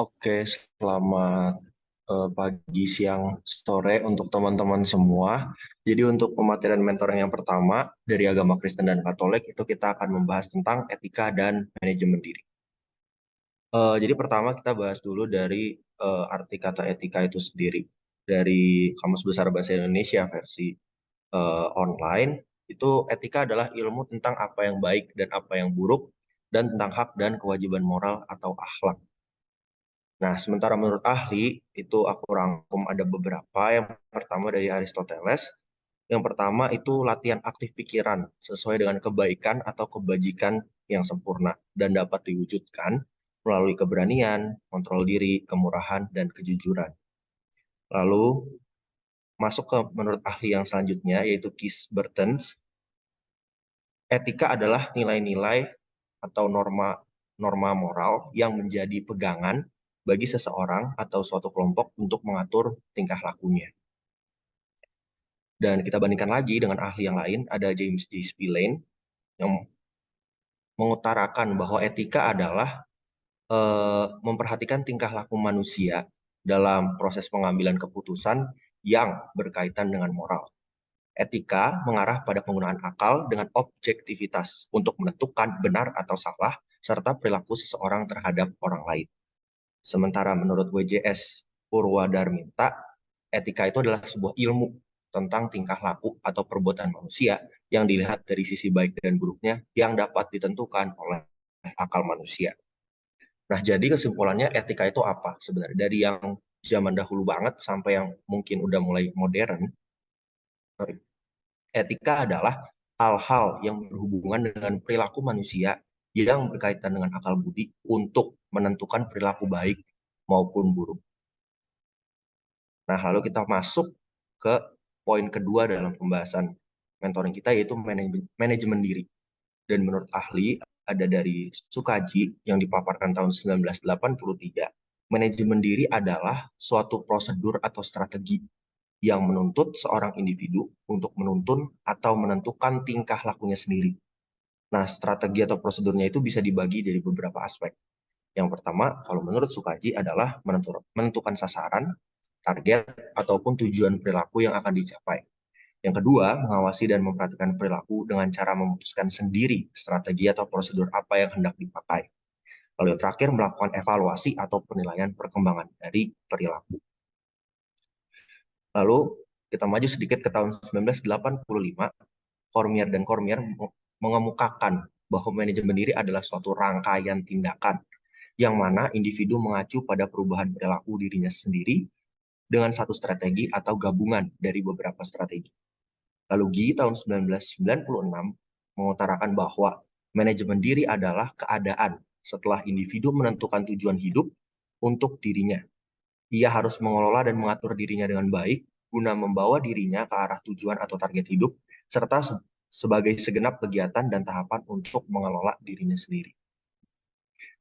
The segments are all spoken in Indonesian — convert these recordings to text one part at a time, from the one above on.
Oke, selamat pagi, siang, sore untuk teman-teman semua. Jadi untuk pematerian mentoring yang pertama dari agama Kristen dan Katolik itu kita akan membahas tentang etika dan manajemen diri. Jadi pertama kita bahas dulu dari arti kata etika itu sendiri. Dari Kamus Besar Bahasa Indonesia versi online, itu etika adalah ilmu tentang apa yang baik dan apa yang buruk, dan tentang hak dan kewajiban moral atau akhlak. Nah, sementara menurut ahli, itu aku rangkum ada beberapa. Yang pertama dari Aristoteles. Yang pertama itu latihan aktif pikiran sesuai dengan kebaikan atau kebajikan yang sempurna dan dapat diwujudkan melalui keberanian, kontrol diri, kemurahan, dan kejujuran. Lalu masuk ke menurut ahli yang selanjutnya yaitu Keith Burtons. Etika adalah nilai-nilai atau norma moral yang menjadi pegangan bagi seseorang atau suatu kelompok untuk mengatur tingkah lakunya. Dan kita bandingkan lagi dengan ahli yang lain, ada James J. Spillane yang mengutarakan bahwa etika adalah memperhatikan tingkah laku manusia dalam proses pengambilan keputusan yang berkaitan dengan moral. Etika mengarah pada penggunaan akal dengan objektivitas untuk menentukan benar atau salah serta perilaku seseorang terhadap orang lain. Sementara menurut WJS Purwadarminta, etika itu adalah sebuah ilmu tentang tingkah laku atau perbuatan manusia yang dilihat dari sisi baik dan buruknya yang dapat ditentukan oleh akal manusia. Nah, jadi kesimpulannya etika itu apa sebenarnya? Dari yang zaman dahulu banget sampai yang mungkin udah mulai modern, etika adalah hal-hal yang berhubungan dengan perilaku manusia yang berkaitan dengan akal budi untuk menentukan perilaku baik maupun buruk. Nah, lalu kita masuk ke poin kedua dalam pembahasan mentoring kita, yaitu manajemen diri. Dan menurut ahli, ada dari Sukaji yang dipaparkan tahun 1983, manajemen diri adalah suatu prosedur atau strategi yang menuntut seorang individu untuk menuntun atau menentukan tingkah lakunya sendiri. Nah, strategi atau prosedurnya itu bisa dibagi dari beberapa aspek. Yang pertama, kalau menurut Sukaji adalah menentukan sasaran, target, ataupun tujuan perilaku yang akan dicapai. Yang kedua, mengawasi dan memperhatikan perilaku dengan cara memutuskan sendiri strategi atau prosedur apa yang hendak dipakai. Lalu yang terakhir, melakukan evaluasi atau penilaian perkembangan dari perilaku. Lalu kita maju sedikit ke tahun 1985, Cormier dan Cormier mengemukakan bahwa manajemen diri adalah suatu rangkaian tindakan yang mana individu mengacu pada perubahan perilaku dirinya sendiri dengan satu strategi atau gabungan dari beberapa strategi. Lalu Gi tahun 1996 mengutarakan bahwa manajemen diri adalah keadaan setelah individu menentukan tujuan hidup untuk dirinya. Ia harus mengelola dan mengatur dirinya dengan baik guna membawa dirinya ke arah tujuan atau target hidup, serta sebagai segenap kegiatan dan tahapan untuk mengelola dirinya sendiri.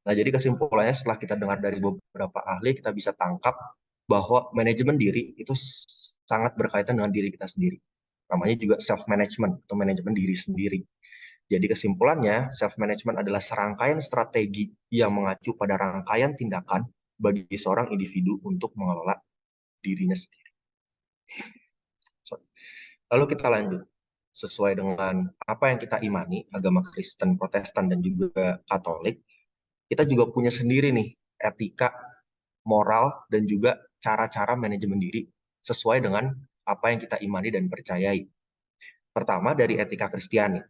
Nah, jadi kesimpulannya setelah kita dengar dari beberapa ahli, kita bisa tangkap bahwa manajemen diri itu sangat berkaitan dengan diri kita sendiri. Namanya juga self-management atau manajemen diri sendiri. Jadi kesimpulannya, self-management adalah serangkaian strategi yang mengacu pada rangkaian tindakan bagi seorang individu untuk mengelola dirinya sendiri. Lalu kita lanjut. Sesuai dengan apa yang kita imani, agama Kristen, Protestan, dan juga Katolik, kita juga punya sendiri nih etika, moral, dan juga cara-cara manajemen diri sesuai dengan apa yang kita imani dan percayai. Pertama dari etika Kristiani.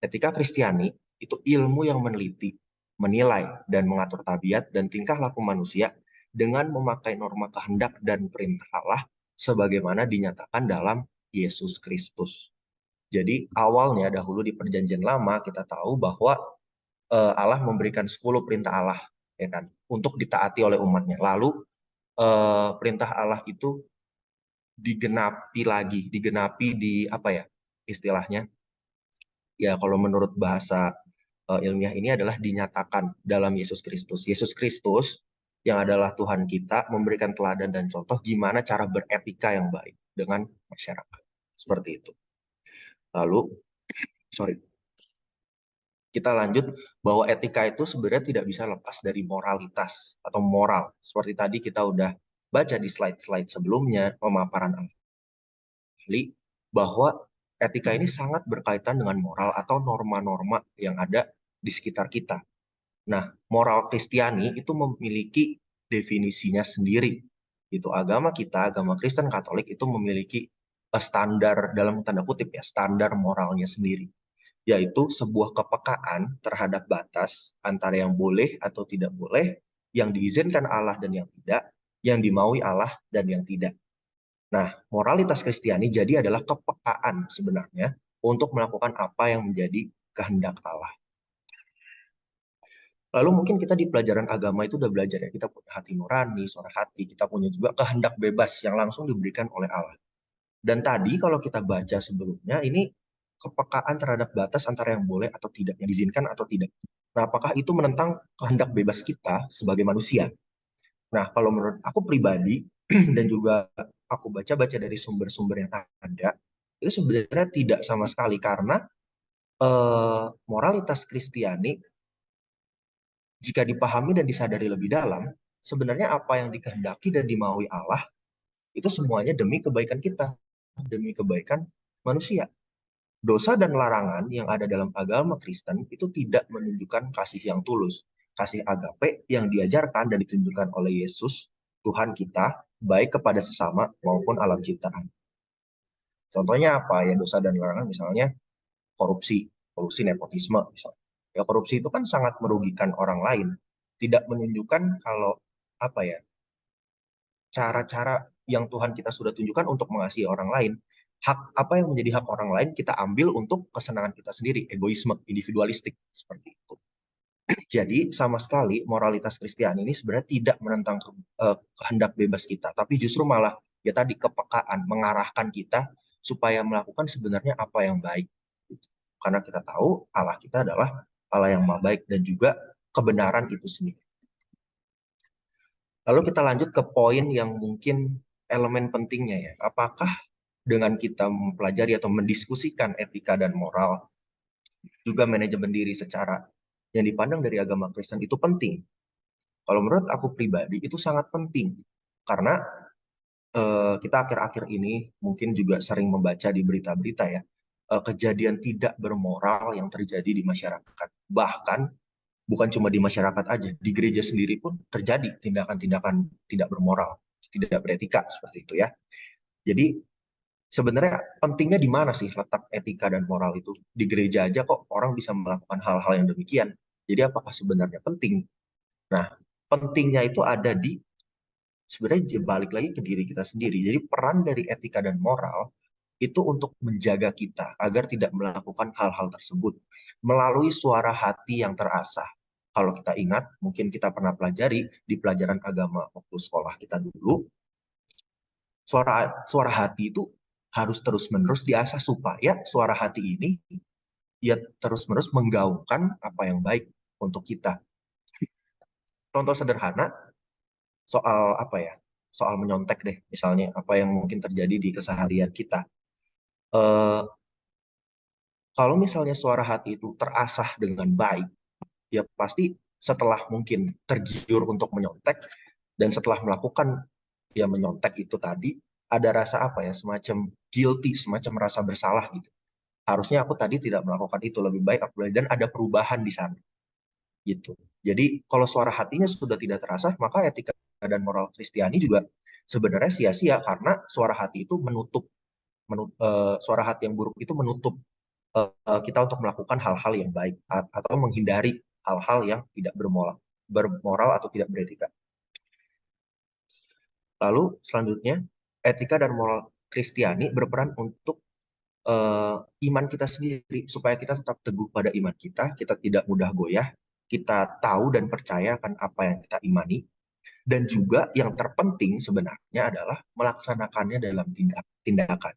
Etika Kristiani itu ilmu yang meneliti, menilai, dan mengatur tabiat dan tingkah laku manusia dengan memakai norma kehendak dan perintah Allah sebagaimana dinyatakan dalam Yesus Kristus. Jadi awalnya dahulu di Perjanjian Lama kita tahu bahwa Allah memberikan 10 perintah Allah, ya kan, untuk ditaati oleh umatnya. Lalu perintah Allah itu digenapi di apa ya istilahnya? Ya kalau menurut bahasa ilmiah ini adalah dinyatakan dalam Yesus Kristus. Yesus Kristus yang adalah Tuhan kita memberikan teladan dan contoh gimana cara beretika yang baik dengan masyarakat. Seperti itu. Lalu, sorry. Kita lanjut bahwa etika itu sebenarnya tidak bisa lepas dari moralitas atau moral. Seperti tadi kita udah baca di slide-slide sebelumnya, pemaparan ahli, bahwa etika ini sangat berkaitan dengan moral atau norma-norma yang ada di sekitar kita. Nah, moral Kristiani itu memiliki definisinya sendiri. Itu agama kita, agama Kristen Katolik itu memiliki standar dalam tanda kutip ya, standar moralnya sendiri, yaitu sebuah kepekaan terhadap batas antara yang boleh atau tidak boleh, yang diizinkan Allah dan yang tidak, yang dimaui Allah dan yang tidak. Nah, moralitas Kristiani jadi adalah kepekaan sebenarnya untuk melakukan apa yang menjadi kehendak Allah. Lalu mungkin kita di pelajaran agama itu udah belajar ya, kita punya hati nurani, suara hati, kita punya juga kehendak bebas yang langsung diberikan oleh Allah. Dan tadi kalau kita baca sebelumnya, ini kepekaan terhadap batas antara yang boleh atau tidak, yang diizinkan atau tidak. Nah, apakah itu menentang kehendak bebas kita sebagai manusia? Nah, kalau menurut aku pribadi, dan juga aku baca-baca dari sumber-sumber yang ada, itu sebenarnya tidak sama sekali, karena moralitas Kristiani, jika dipahami dan disadari lebih dalam, sebenarnya apa yang dikehendaki dan dimaui Allah, itu semuanya demi kebaikan kita, demi kebaikan manusia. Dosa dan larangan yang ada dalam agama Kristen itu tidak menunjukkan kasih yang tulus, kasih agape yang diajarkan dan ditunjukkan oleh Yesus, Tuhan kita, baik kepada sesama maupun alam ciptaan. Contohnya apa ya, dosa dan larangan misalnya korupsi, kolusi, nepotisme misalnya. Ya, korupsi itu kan sangat merugikan orang lain, tidak menunjukkan kalau apa ya, cara-cara yang Tuhan kita sudah tunjukkan untuk mengasihi orang lain. Hak apa yang menjadi hak orang lain kita ambil untuk kesenangan kita sendiri, egoisme, individualistik seperti itu. Jadi sama sekali moralitas Kristiani ini sebenarnya tidak menentang kehendak bebas kita, tapi justru malah ya tadi kepekaan mengarahkan kita supaya melakukan sebenarnya apa yang baik. Karena kita tahu Allah kita adalah Allah yang maha baik dan juga kebenaran itu sendiri. Lalu kita lanjut ke poin yang mungkin elemen pentingnya ya. Apakah dengan kita mempelajari atau mendiskusikan etika dan moral, juga manajemen diri secara yang dipandang dari agama Kristen itu penting? Kalau menurut aku pribadi itu sangat penting. Karena kita akhir-akhir ini mungkin juga sering membaca di berita-berita ya, kejadian tidak bermoral yang terjadi di masyarakat. Bahkan bukan cuma di masyarakat aja, di gereja sendiri pun terjadi tindakan-tindakan tidak bermoral, tidak beretika seperti itu ya. Jadi sebenarnya pentingnya di mana sih letak etika dan moral itu? Di gereja aja kok orang bisa melakukan hal-hal yang demikian. Jadi apakah sebenarnya penting? Nah, pentingnya itu ada di sebenarnya balik lagi ke diri kita sendiri. Jadi peran dari etika dan moral itu untuk menjaga kita agar tidak melakukan hal-hal tersebut melalui suara hati yang terasah. Kalau kita ingat, mungkin kita pernah pelajari di pelajaran agama waktu sekolah kita dulu, suara suara hati itu harus terus-menerus diasah supaya suara hati ini ya terus-menerus menggaungkan apa yang baik untuk kita. Contoh sederhana soal apa ya? Soal menyontek deh, misalnya apa yang mungkin terjadi di keseharian kita. Eh, Kalau misalnya suara hati itu terasah dengan baik, ya pasti setelah mungkin tergiur untuk menyontek dan setelah melakukan ya menyontek itu tadi, ada rasa apa ya, semacam guilty, semacam rasa bersalah gitu. Harusnya aku tadi tidak melakukan itu, lebih baik aku belajar, dan ada perubahan di sana gitu. Jadi kalau suara hatinya sudah tidak terasa, maka etika dan moral Kristiani juga sebenarnya sia-sia, karena suara hati itu menutup, suara hati yang buruk itu menutup kita untuk melakukan hal-hal yang baik atau menghindari hal-hal yang tidak bermoral atau tidak beretika. Lalu selanjutnya, etika dan moral Kristiani berperan untuk iman kita sendiri, supaya kita tetap teguh pada iman kita tidak mudah goyah, kita tahu dan percaya akan apa yang kita imani, dan juga yang terpenting sebenarnya adalah melaksanakannya dalam tindakan.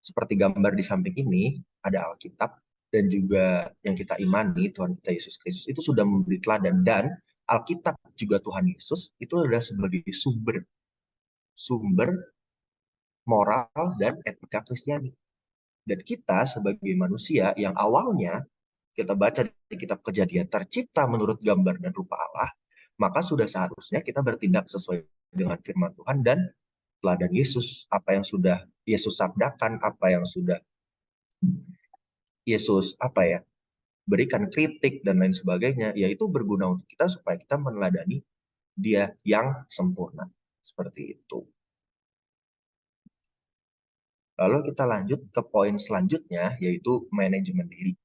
Seperti gambar di samping ini, ada Alkitab, dan juga yang kita imani, Tuhan kita Yesus Kristus, itu sudah memberi teladan, dan Alkitab juga Tuhan Yesus, itu adalah sebagai sumber sumber moral dan etika Kristiani. Dan kita sebagai manusia yang awalnya kita baca di kitab Kejadian tercipta menurut gambar dan rupa Allah, maka sudah seharusnya kita bertindak sesuai dengan firman Tuhan dan teladan Yesus, apa yang sudah Yesus sabdakan, apa yang sudah Yesus berikan kritik dan lain sebagainya, yaitu berguna untuk kita supaya kita meneladani Dia yang sempurna. Seperti itu. Lalu kita lanjut ke poin selanjutnya, yaitu manajemen diri.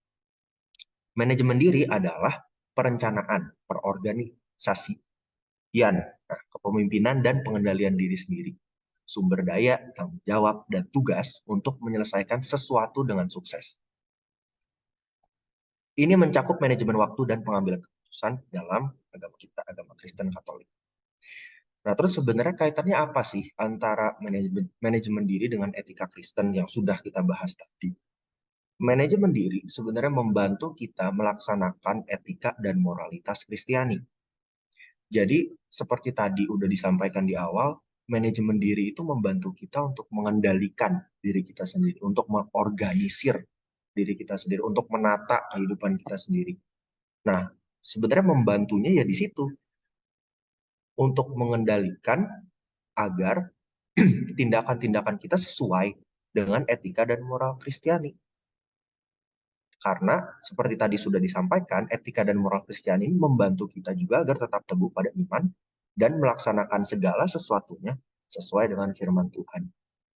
Manajemen diri adalah perencanaan, perorganisasian, kepemimpinan dan pengendalian diri sendiri, sumber daya, tanggung jawab, dan tugas untuk menyelesaikan sesuatu dengan sukses. Ini mencakup manajemen waktu dan pengambilan keputusan dalam agama kita, agama Kristen Katolik. Nah, terus sebenarnya kaitannya apa sih antara manajemen diri dengan etika Kristen yang sudah kita bahas tadi? Manajemen diri sebenarnya membantu kita melaksanakan etika dan moralitas Kristiani. Jadi, seperti tadi udah disampaikan di awal, manajemen diri itu membantu kita untuk mengendalikan diri kita sendiri, untuk mengorganisir diri kita sendiri, untuk menata kehidupan kita sendiri. Nah, sebenarnya membantunya ya di situ, untuk mengendalikan agar tindakan-tindakan kita sesuai dengan etika dan moral Kristiani. Karena seperti tadi sudah disampaikan, etika dan moral Kristiani ini membantu kita juga agar tetap teguh pada iman dan melaksanakan segala sesuatunya sesuai dengan firman Tuhan.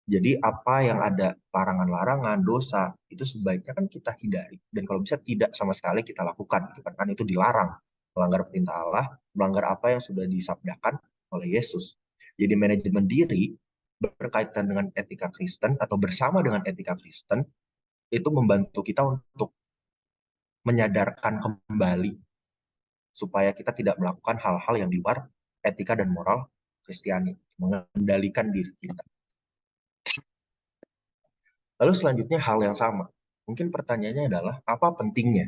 Jadi apa yang ada larangan-larangan, dosa, itu sebaiknya kan kita hindari. Dan kalau bisa tidak sama sekali kita lakukan. Kan itu dilarang. Melanggar perintah Allah, melanggar apa yang sudah disabdakan oleh Yesus. Jadi manajemen diri berkaitan dengan etika Kristen atau bersama dengan etika Kristen, itu membantu kita untuk menyadarkan kembali supaya kita tidak melakukan hal-hal yang di luar etika dan moral Kristiani, mengendalikan diri kita. Lalu selanjutnya hal yang sama. Mungkin pertanyaannya adalah apa pentingnya?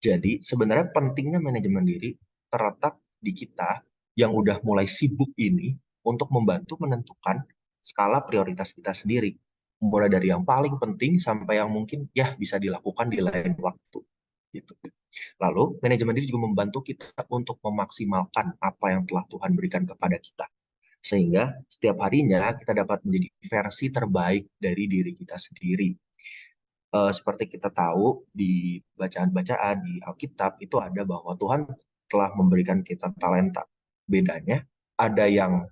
Jadi sebenarnya pentingnya manajemen diri terletak di kita yang udah mulai sibuk ini untuk membantu menentukan skala prioritas kita sendiri. Mulai dari yang paling penting sampai yang mungkin ya bisa dilakukan di lain waktu. Gitu. Lalu, manajemen diri juga membantu kita untuk memaksimalkan apa yang telah Tuhan berikan kepada kita. Sehingga setiap harinya kita dapat menjadi versi terbaik dari diri kita sendiri. Seperti kita tahu di bacaan-bacaan di Alkitab itu ada bahwa Tuhan telah memberikan kita talenta. Bedanya, ada yang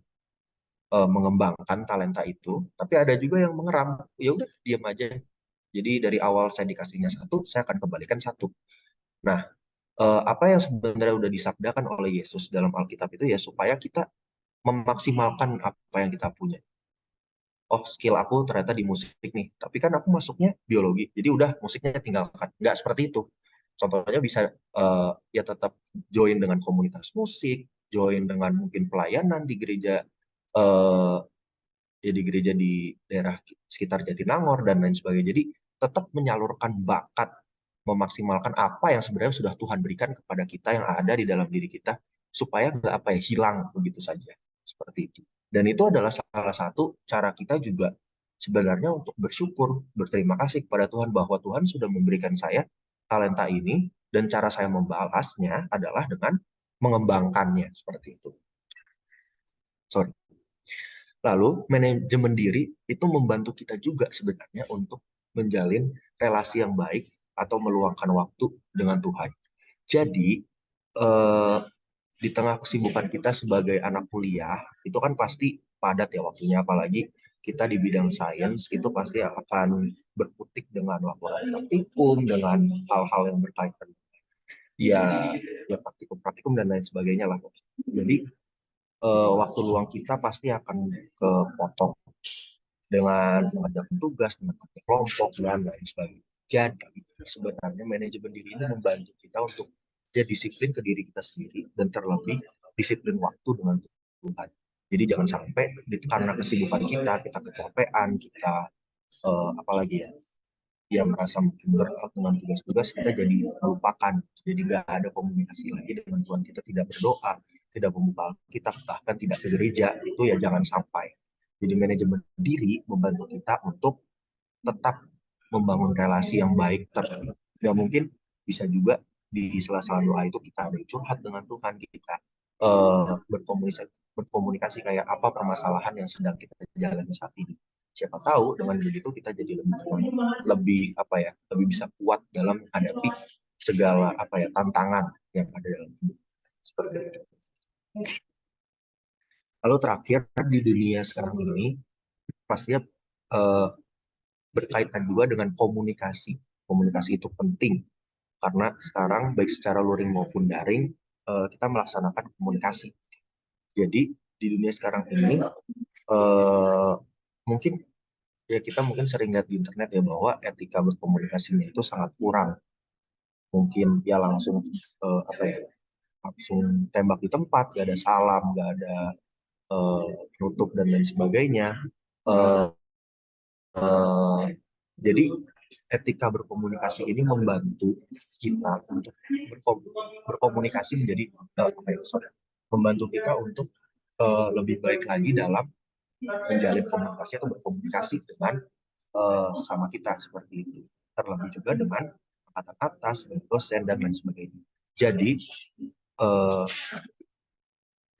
mengembangkan talenta itu, tapi ada juga yang mengeram. Ya udah, diam aja. Jadi dari awal saya dikasihnya satu, saya akan kembalikan satu. Nah, apa yang sebenarnya udah disabdakan oleh Yesus dalam Alkitab itu ya supaya kita memaksimalkan apa yang kita punya. Oh, skill aku ternyata di musik nih, tapi kan aku masuknya biologi, jadi udah musiknya tinggalkan. Nggak seperti itu. Contohnya bisa ya tetap join dengan komunitas musik, join dengan mungkin pelayanan di gereja, eh, ya di gereja di daerah sekitar Jatinangor dan lain sebagainya. Jadi tetap menyalurkan bakat, memaksimalkan apa yang sebenarnya sudah Tuhan berikan kepada kita yang ada di dalam diri kita supaya nggak hilang begitu saja seperti itu. Dan itu adalah salah satu cara kita juga sebenarnya untuk bersyukur, berterima kasih kepada Tuhan bahwa Tuhan sudah memberikan saya talenta ini dan cara saya membalasnya adalah dengan mengembangkannya seperti itu. Sorry. Lalu manajemen diri itu membantu kita juga sebenarnya untuk menjalin relasi yang baik atau meluangkan waktu dengan Tuhan. Jadi di tengah kesibukan kita sebagai anak kuliah itu kan pasti padat ya waktunya, apalagi kita di bidang sains itu pasti akan berkutik dengan laporan praktikum, dengan hal-hal yang berkaitan ya praktikum-praktikum dan lain sebagainya lah. Jadi waktu luang kita pasti akan kepotong dengan mengerjakan tugas, dengan kerja kelompok, dan lain sebagainya. Jadi, sebenarnya manajemen diri ini membantu kita untuk jadi disiplin ke diri kita sendiri, dan terlebih disiplin waktu dengan Tuhan. Jadi jangan sampai karena kesibukan kita kecapean, kita apalagi ya merasa mungkin berat dengan tugas-tugas, kita jadi melupakan, jadi nggak ada komunikasi lagi dengan Tuhan, kita tidak berdoa, tidak membuka Alkitab, bahkan tidak ke gereja, itu ya jangan sampai. Jadi manajemen diri membantu kita untuk tetap membangun relasi yang baik terus. Ya mungkin bisa juga di sela-sela doa itu kita ada curhat dengan Tuhan, kita berkomunikasi kayak apa permasalahan yang sedang kita jalani saat ini. Siapa tahu dengan begitu kita jadi lebih apa ya, lebih bisa kuat dalam menghadapi segala apa ya tantangan yang ada dalam hidup seperti itu. Lalu terakhir di dunia sekarang ini pastinya berkaitan juga dengan komunikasi. Komunikasi itu penting karena sekarang baik secara luring maupun daring kita melaksanakan komunikasi. Jadi di dunia sekarang ini mungkin ya kita mungkin sering lihat di internet ya bahwa etika berkomunikasinya itu sangat kurang. Mungkin ya langsung apa ya langsung tembak di tempat, gak ada salam, gak ada nutup dan lain sebagainya. Jadi etika berkomunikasi ini membantu kita untuk berkomunikasi menjadi apa ya, membantu kita untuk lebih baik lagi dalam menjalin komunikasi atau berkomunikasi dengan sesama kita seperti itu. Terlebih juga dengan kata atas, dengan dosen dan lain sebagainya. Jadi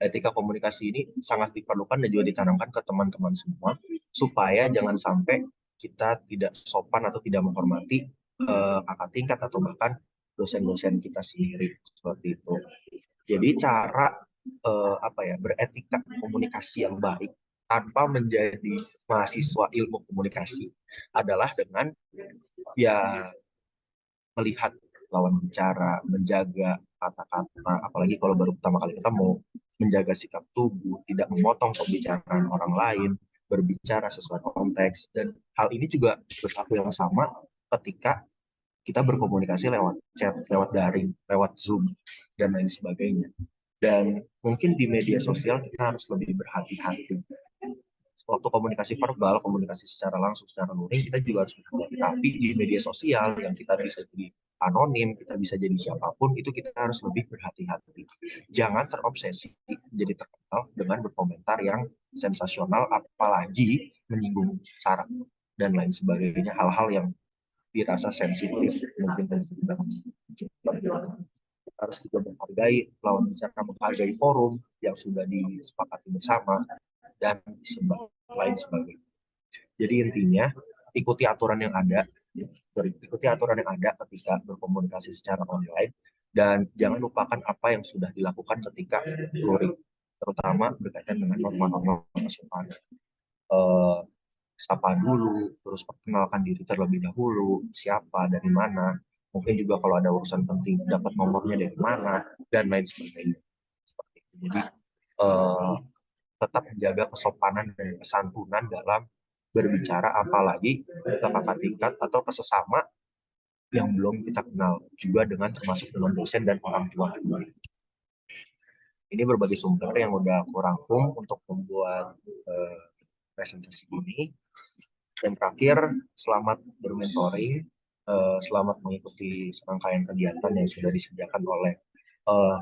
etika komunikasi ini sangat diperlukan dan juga ditanamkan ke teman-teman semua supaya jangan sampai kita tidak sopan atau tidak menghormati kakak tingkat atau bahkan dosen-dosen kita sendiri seperti itu. Jadi cara apa ya beretika komunikasi yang baik tanpa menjadi mahasiswa ilmu komunikasi adalah dengan ya melihat lawan bicara, menjaga kata-kata, apalagi kalau baru pertama kali ketemu, menjaga sikap tubuh, tidak memotong pembicaraan orang lain, berbicara sesuai konteks, dan hal ini juga berlaku yang sama ketika kita berkomunikasi lewat chat, lewat daring, lewat Zoom, dan lain sebagainya. Dan mungkin di media sosial kita harus lebih berhati-hati. Waktu komunikasi verbal, komunikasi secara langsung, secara luring, kita juga harus berhati-hati. Tapi di media sosial yang kita bisa jadi anonim, kita bisa jadi siapapun, itu kita harus lebih berhati-hati. Jangan terobsesi jadi terkenal dengan berkomentar yang sensasional, apalagi menyinggung syarat dan lain sebagainya, hal-hal yang dirasa sensitif mungkin dan harus juga menghargai lawan bicara, menghargai forum yang sudah disepakati bersama dan lain sebagainya. Jadi intinya ikuti aturan yang ada, ketika berkomunikasi secara online dan jangan lupakan apa yang sudah dilakukan ketika luring, terutama berkaitan dengan norma-norma kesopanan. Sapa dulu, terus perkenalkan diri terlebih dahulu, siapa, dari mana, mungkin juga kalau ada urusan penting dapat nomornya dari mana, dan lain sebagainya. Seperti itu. Jadi tetap menjaga kesopanan dan kesantunan dalam berbicara, apalagi ke kakak tingkat atau ke sesama yang belum kita kenal, juga dengan termasuk dengan dosen dan orang tua. Ini berbagai sumber yang udah aku rangkum untuk membuat presentasi ini. Dan terakhir, selamat bermentoring, selamat mengikuti serangkaian kegiatan yang sudah disediakan oleh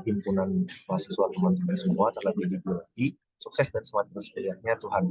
himpunan mahasiswa teman-teman semua, terlebih di Biologi. Sukses dan selamat bersedia Tuhan.